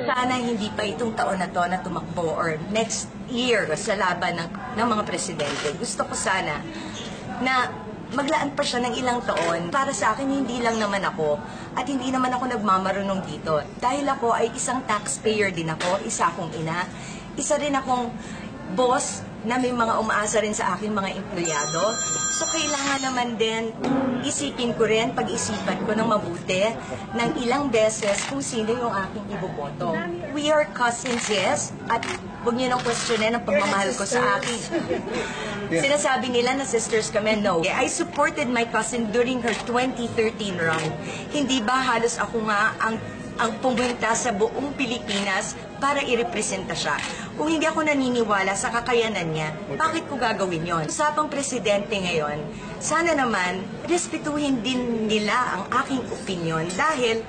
Sana hindi pa itong taon na to na tumakbo or next year sa laban ng mga presidente. Gusto ko sana na maglaan pa siya ng ilang taon. Para sa akin, hindi lang naman ako at hindi naman ako nagmamarunong dito. Dahil ako ay isang taxpayer din ako, isa akong ina, isa rin akong boss na may mga umaasa rin sa akin mga empleyado. So kailangan naman din isipin ko rin, pag-isipan ko ng mabuti ng ilang beses kung sino yung aking iboboto. We are cousins, yes, at huwag niyo nang questionin ang pagmamahal ko sa akin. Sinasabi nila na sisters kami, no. I supported my cousin during her 2013 run. Hindi ba halos ako nga ang pumunta sa buong Pilipinas para irepresenta siya. Kung hindi ako naniniwala sa kakayanan niya, bakit ko gagawin yon? Usapang presidente ngayon, sana naman respetuhin din nila ang aking opinion dahil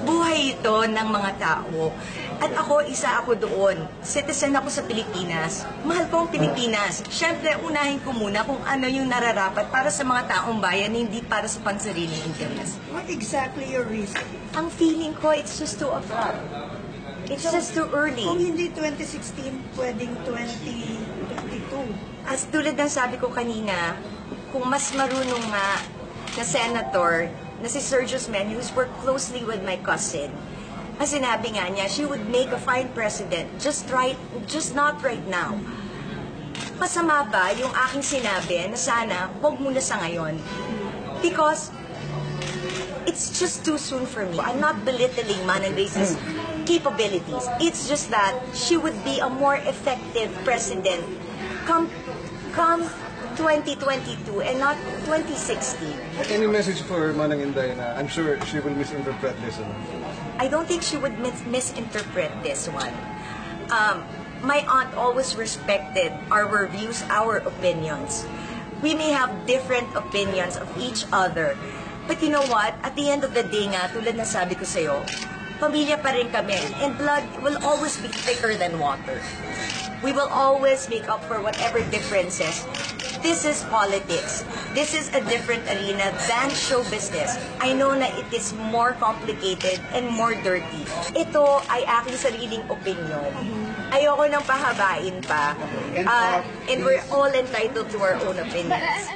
buhay ito ng mga tao. At ako, isa ako doon. Citizen ako sa Pilipinas. Mahal ko ang Pilipinas. Siyempre, unahin ko muna kung ano yung nararapat para sa mga taong bayan, hindi para sa pansariling interes. What exactly your reason? Ang feeling ko, it's just too abrupt. It's just too early. Kung hindi 2016, pwedeng 2022. As tulad ng sabi ko kanina, kung mas marunong nga na senator, na si Sergio's man, who's worked closely with my cousin, ang sinabi nga niya, she would make a fine president, just not right now. Masama ba yung aking sinabi na sana, huwag muna sa ngayon? Because it's just too soon for me. I'm not belittling Manang Reyes's capabilities. It's just that she would be a more effective president come 2022 and not 2016. Any message for Manang Inday na I'm sure she will misinterpret this? I don't think she would misinterpret this one. My aunt always respected our views, our opinions. We may have different opinions of each other. But you know what? At the end of the day nga, tulad na sabi ko sa'yo, pamilya pa rin kami. And blood will always be thicker than water. We will always make up for whatever differences. This is politics. This is a different arena than show business. I know na it is more complicated and more dirty. Ito ay aking sariling opinion. Ayoko nang pahabain pa. And we're all entitled to our own opinions.